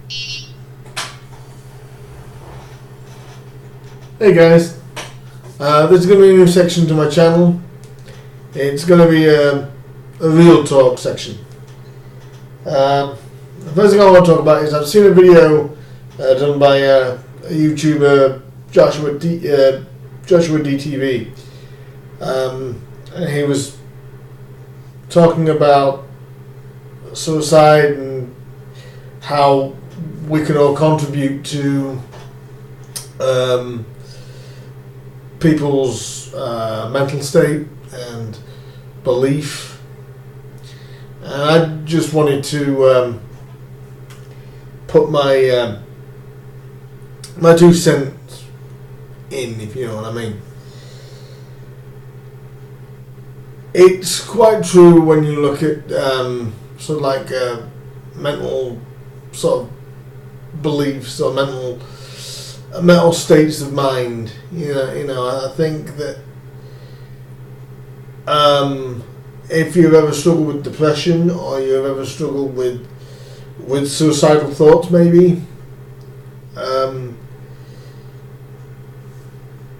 Hey guys, this is going to be a new section to my channel. It's going to be a real talk section. The first thing I want to talk about is I've seen a video done by a YouTuber, Joshua DTV, and he was talking about suicide and how we can all contribute to people's mental state and belief, and I just wanted to put my my 2 cents in, if you know what I mean. It's quite true when you look at sort of like mental sort of beliefs or mental states of mind. You know, I think that if you've ever struggled with depression or you've ever struggled with suicidal thoughts, maybe,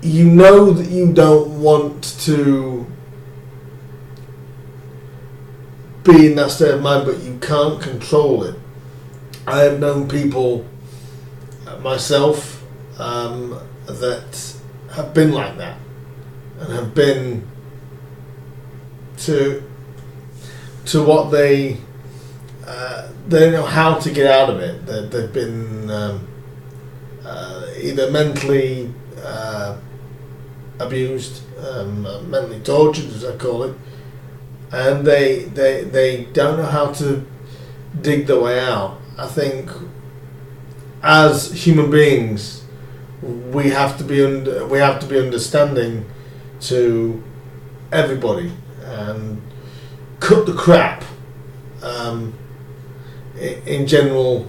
you know that you don't want to be in that state of mind, but you can't control it. I have known people, myself, that have been like that and have been to what they don't know how to get out of it. They've been either mentally abused, mentally tortured, as I call it, and they don't know how to dig their way out. I think as human beings, we have to be understanding to everybody and cut the crap in general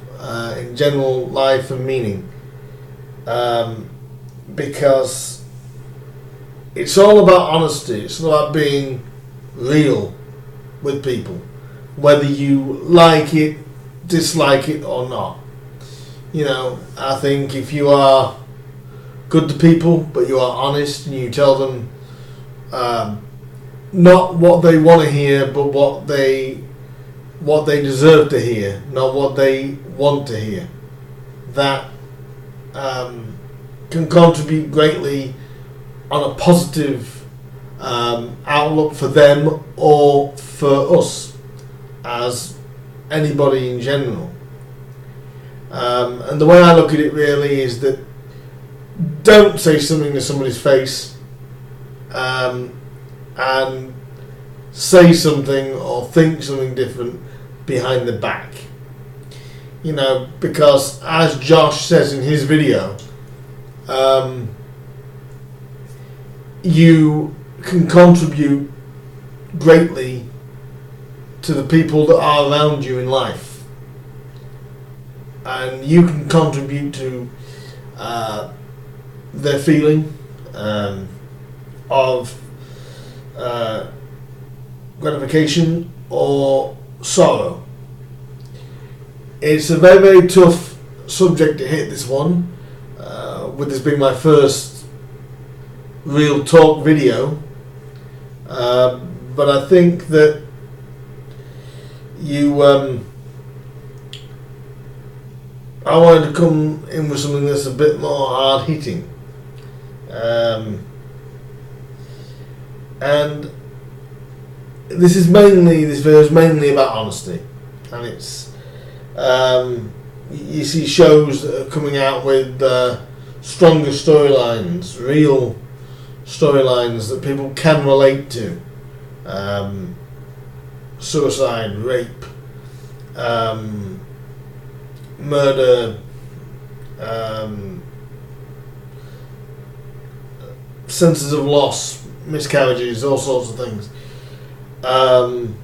life and meaning, because it's all about honesty. It's all about being real with people, whether you like it, dislike it or not. You know, I think if you are good to people, but you are honest and you tell them not what they want to hear, but what they deserve to hear, not what they want to hear, that can contribute greatly on a positive outlook for them or for us as anybody in general. And the way I look at it really is that don't say something to somebody's face and say something or think something different behind the back. You know, because as Josh says in his video, you can contribute greatly to the people that are around you in life, and you can contribute to their feeling of gratification or sorrow. It's a very, very tough subject to hit, this one, with this being my first real talk video, but I think that I wanted to come in with something that's a bit more hard hitting, and this video is mainly about honesty, and it's you see shows that are coming out with stronger storylines, real storylines that people can relate to, suicide, rape, murder, senses of loss, miscarriages, all sorts of things, and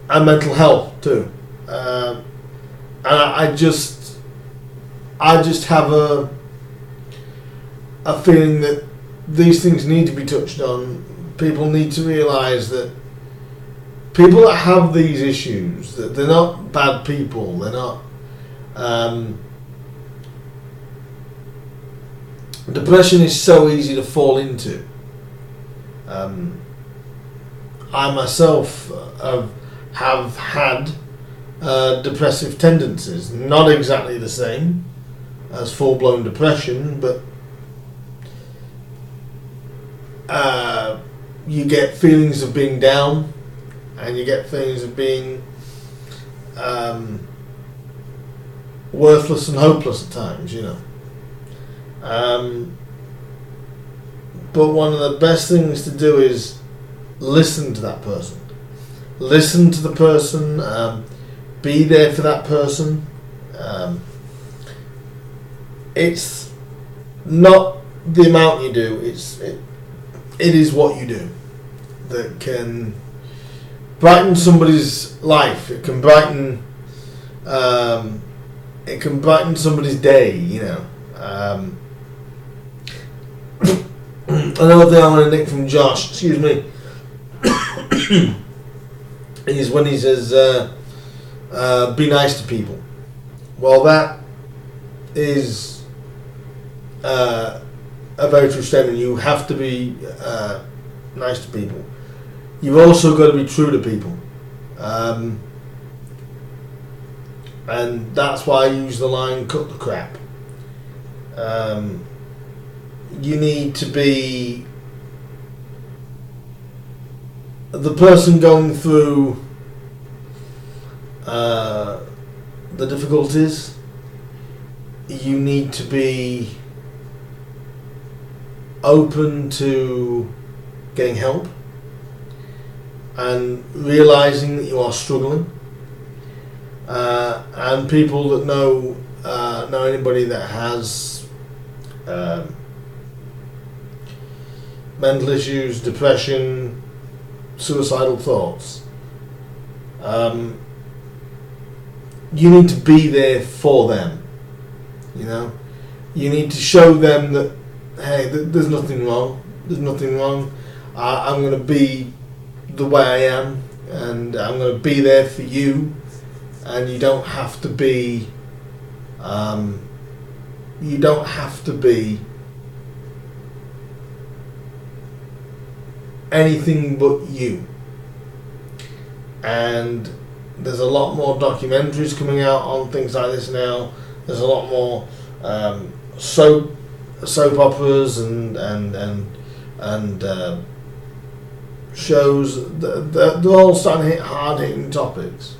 mental health too. And I just have a feeling that these things need to be touched on. People need to realise that people that have these issues, that they're not bad people, they're not Depression is so easy to fall into. I myself have had depressive tendencies, not exactly the same as full-blown depression, but you get feelings of being down, and you get feelings of being worthless and hopeless at times, you know. But one of the best things to do is listen to that person. Listen to the person. Be there for that person. It's not the amount you do. It is what you do that can brighten somebody's life. It can brighten. It can brighten somebody's day. You know. Another thing I'm going to nick from Josh. Excuse me. Is when he says, "Be nice to people." Well, that is a very true statement. You have to be nice to people. You've also got to be true to people, and that's why I use the line "cut the crap." You need to be the person going through the difficulties. You need to be open to getting help and realizing that you are struggling. And people that know anybody that has mental issues, depression, suicidal thoughts, you need to be there for them. You know, you need to show them that, hey, there's nothing wrong. There's nothing wrong. I'm going to be the way I am, and I'm going to be there for you. And you don't have to be. You don't have to be anything but you. And there's a lot more documentaries coming out on things like this now. There's a lot more soap operas and shows. They're all starting to hit hard-hitting topics.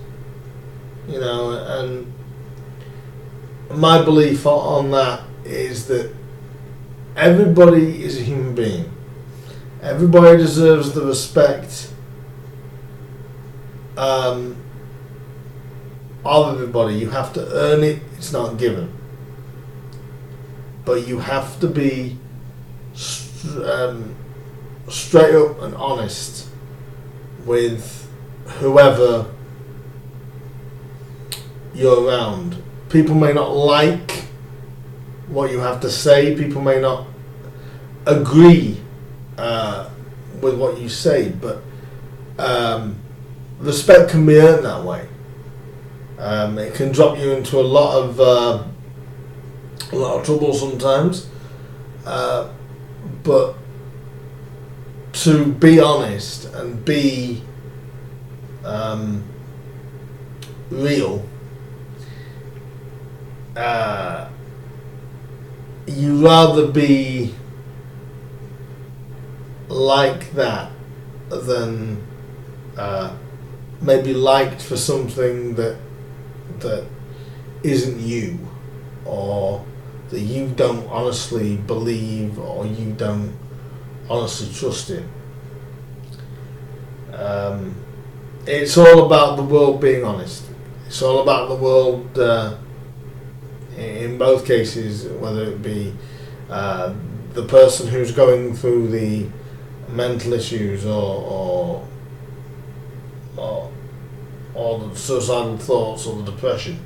You know, and my belief on that is that everybody is a human being. Everybody deserves the respect of everybody. You have to earn it. It's not given. But you have to be straight up and honest with whoever you're around. People may not like what you have to say. People may not agree with what you say, but respect can be earned that way. It can drop you into a lot of trouble sometimes, but to be honest and be real, you rather be like that than maybe liked for something that isn't you, or that you don't honestly believe, or you don't honestly trust in. It's all about the world being honest. It's all about the world, in both cases, whether it be the person who's going through the mental issues or the suicidal thoughts or the depression.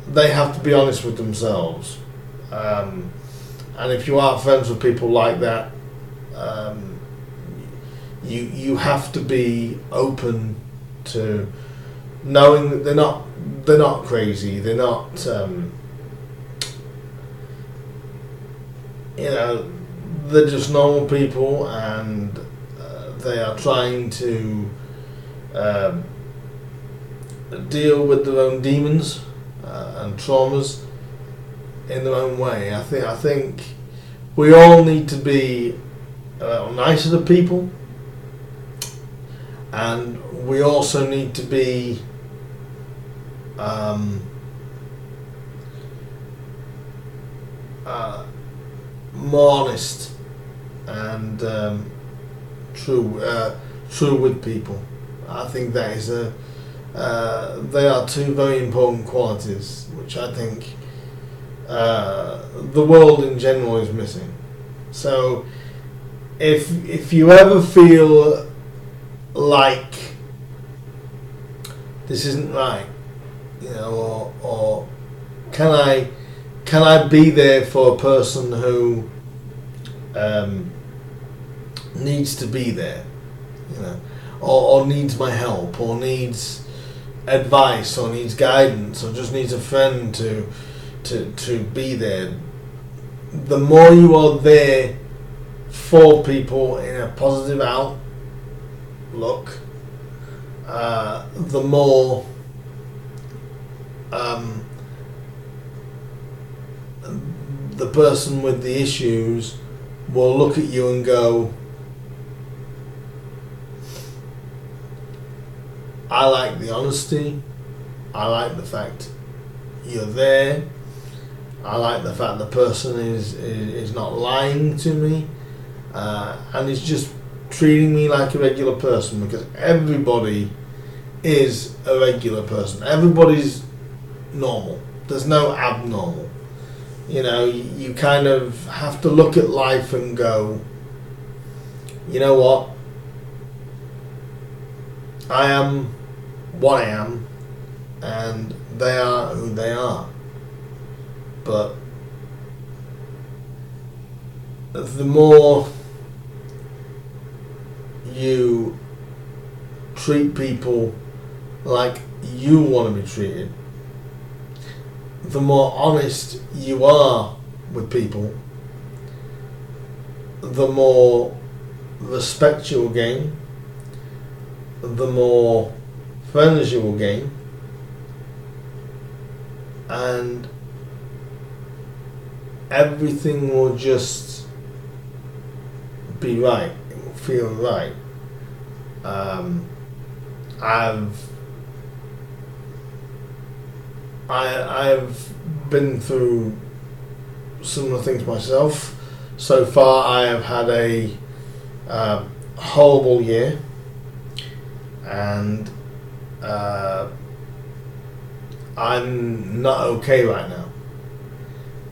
They have to be honest with themselves. And if you are friends with people like that, you have to be open to knowing that they're not they're not crazy. They're not, they're just normal people, and they are trying to deal with their own demons and traumas in their own way. I think we all need to be nicer to people, and we also need to be more honest and true with people. I think that is they are two very important qualities which I think the world in general is missing. So if you ever feel like this isn't right, or can I be there for a person who needs to be there, or needs my help, or needs advice, or needs guidance, or just needs a friend to be there. The more you are there for people in a positive outlook, the more the person with the issues will look at you and go, I like the honesty, I like the fact you're there, I like the fact the person is not lying to me, and is just treating me like a regular person, because everybody is a regular person. Everybody's normal. There's no abnormal. You kind of have to look at life and go, you know what? I am what I am, and they are who they are. But the more you treat people like you want to be treated, the more honest you are with people, the more respect you will gain, the more friends you will gain, and everything will just be right. It will feel right. I've been through similar things myself. So far, I have had a horrible year, and I'm not okay right now.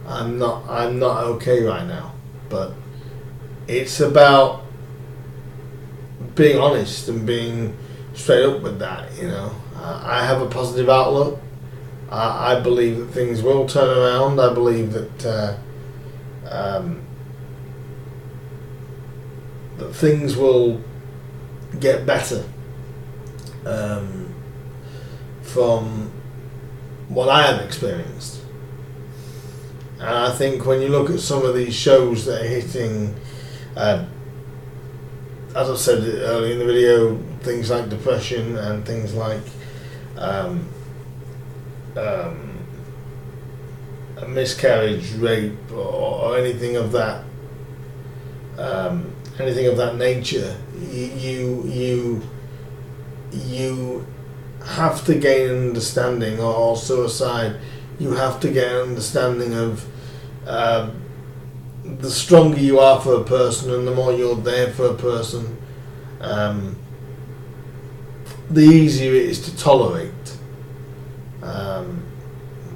I'm not okay right now. But it's about being honest and being straight up with that. I have a positive outlook. I believe that things will turn around. I believe that that things will get better from what I have experienced. And I think when you look at some of these shows that are hitting, as I said earlier in the video, things like depression and things like a miscarriage, rape, or anything of that nature, you have to gain an understanding, or suicide. You have to get an understanding of the stronger you are for a person, and the more you're there for a person, the easier it is to tolerate.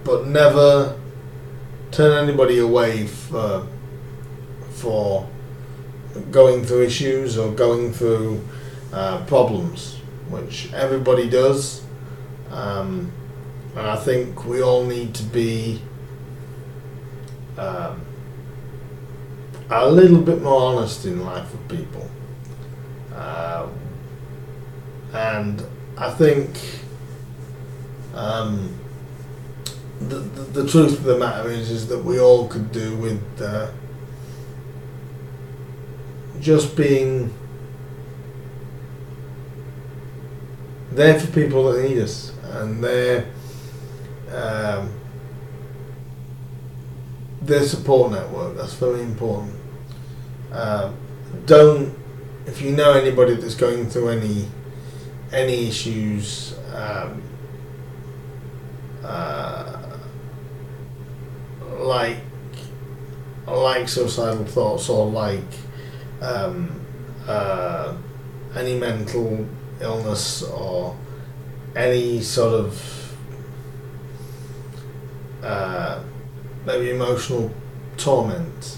But never turn anybody away for going through issues or going through problems, which everybody does. And I think we all need to be a little bit more honest in life with people. And I think Um, the truth of the matter is that we all could do with just being there for people that need us, and their support network. That's very important. Don't, if you know anybody that's going through any issues, like suicidal thoughts, or like any mental illness, or any sort of maybe emotional torment,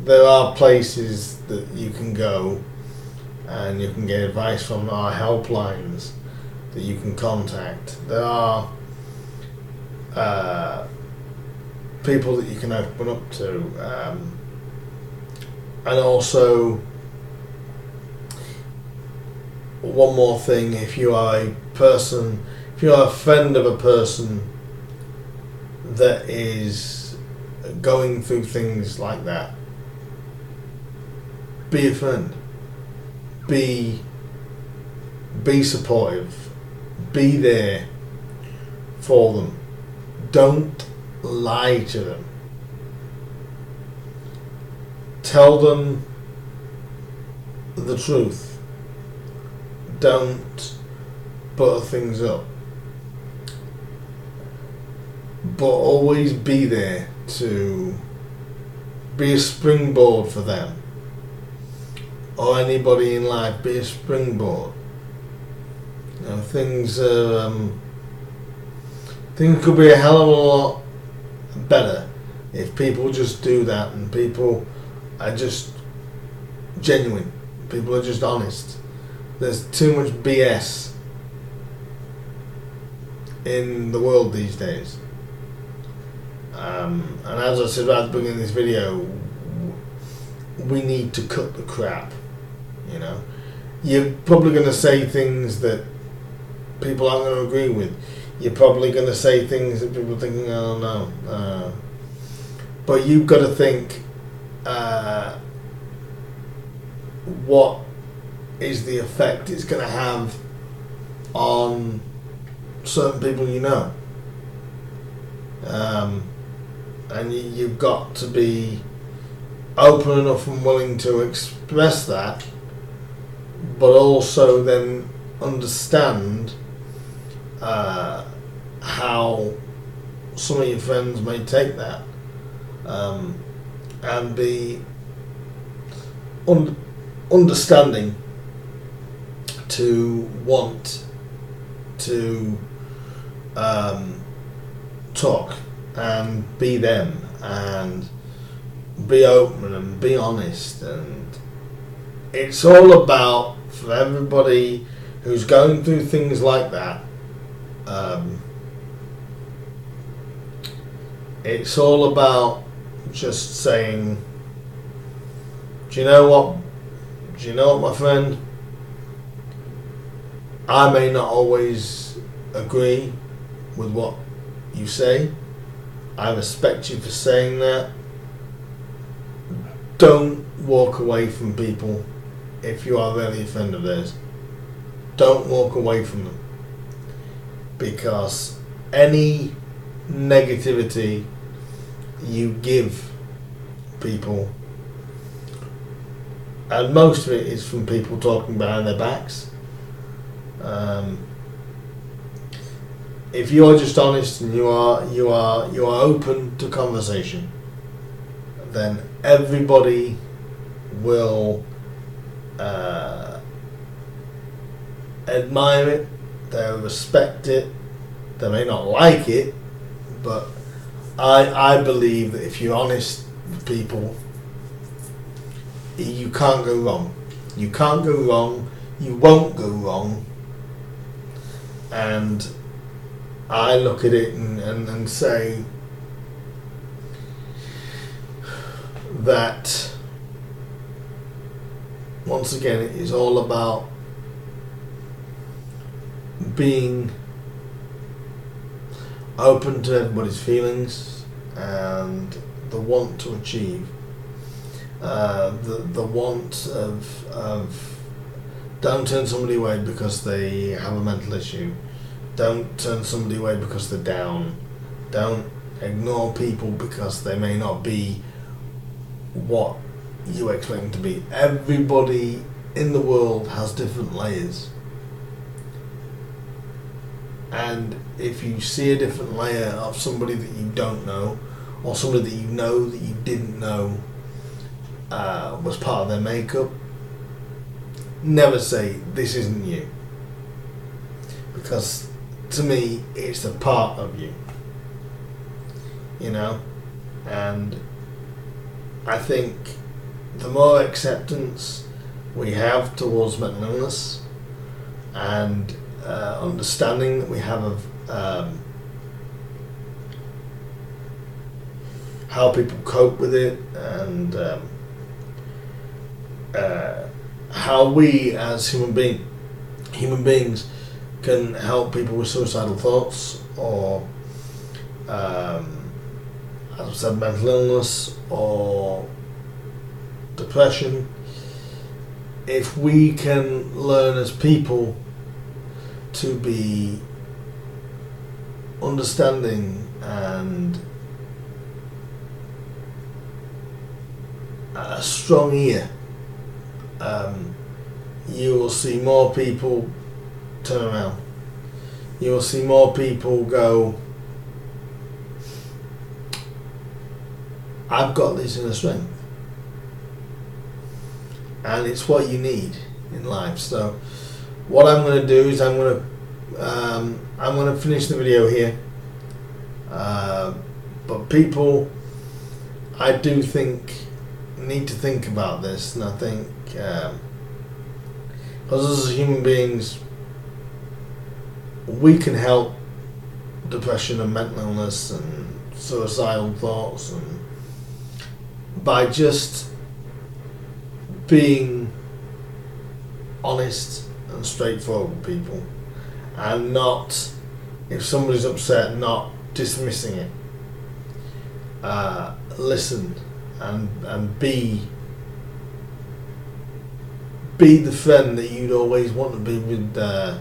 there are places that you can go and you can get advice from. Our helplines that you can contact. There are people that you can open up to, and also one more thing: if you are a friend of a person that is going through things like that, be a friend. Be supportive. Be there for them. Don't lie to them. Tell them the truth. Don't butter things up. But always be there to be a springboard for them. Or anybody in life, be a springboard. You know, things could be a hell of a lot better if people just do that, and people are just genuine. People are just honest. There's too much BS in the world these days. And as I said right at the beginning of this video, we need to cut the crap. You know, you're probably going to say things that people aren't going to agree with. You're probably going to say things that people are thinking, oh no. But you've got to think, what is the effect it's going to have on certain people you know. And you've got to be open enough and willing to express that, but also then understand how some of your friends may take that, and be understanding to want to talk and be them and be open and be honest. And it's all about, for everybody who's going through things like that, it's all about just saying, do you know what, my friend? I may not always agree with what you say. I respect you for saying that. Don't walk away from people if you are really a friend of theirs. Don't walk away from them, because any negativity you give people, and most of it is from people talking behind their backs. If you are just honest and you are open to conversation, then everybody will admire it. They'll respect it. They may not like it, but I believe that if you're honest with people, you can't go wrong. You can't go wrong. You won't go wrong. And I look at it and say that, once again, it is all about being open to everybody's feelings and the want to achieve, the want of don't turn somebody away because they have a mental issue, don't turn somebody away because they're down, don't ignore people because they may not be what you expect them to be. Everybody in the world has different layers, and if you see a different layer of somebody that you don't know, or somebody that you know that you didn't know was part of their makeup, never say this isn't you, because to me it's a part of you, you know. And I think the more acceptance we have towards mental illness and understanding that we have of how people cope with it, and how we as human beings can help people with suicidal thoughts, or as I said, mental illness or depression. If we can learn as people to be understanding and a strong ear, you will see more people turn around. You will see more people go, I've got this inner strength. And it's what you need in life. So what I'm going to do is I'm going to finish the video here. But people, I do think, need to think about this, and I think because as human beings, we can help depression and mental illness and suicidal thoughts, and by just being honest and straightforward with people, and not, if somebody's upset, not dismissing it. Listen and be the friend that you'd always want to be with, that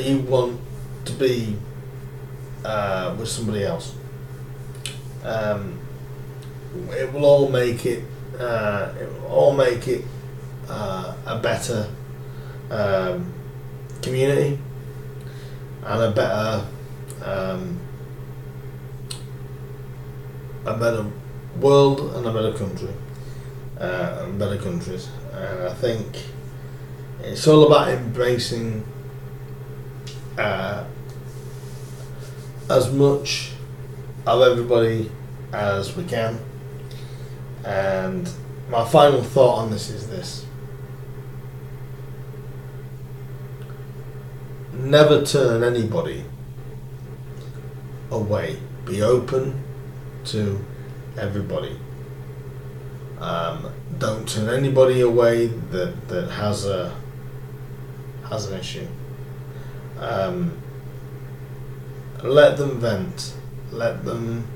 you want to be with somebody else. It will all make it. A better community, and a better world, and a better country, and better countries. And I think it's all about embracing as much of everybody as we can. And my final thought on this is this: never turn anybody away. Be open to everybody. Don't turn anybody away that has an issue. Let them vent. Let them,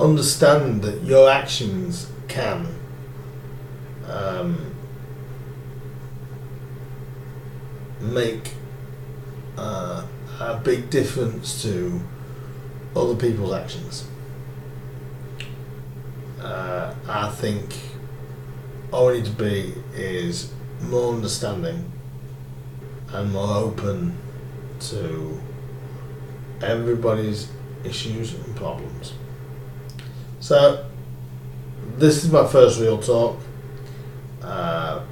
understand that your actions can make a big difference to other people's actions. I think all we need to be is more understanding and more open to everybody's issues and problems. So this is my first real talk. Hope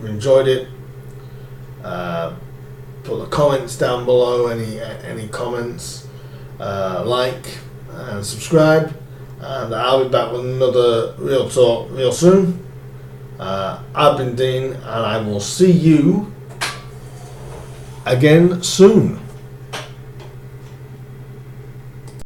you enjoyed it. Put the comments down below, any comments, like and subscribe, and I'll be back with another real talk real soon. I've been Dean, and I will see you again soon.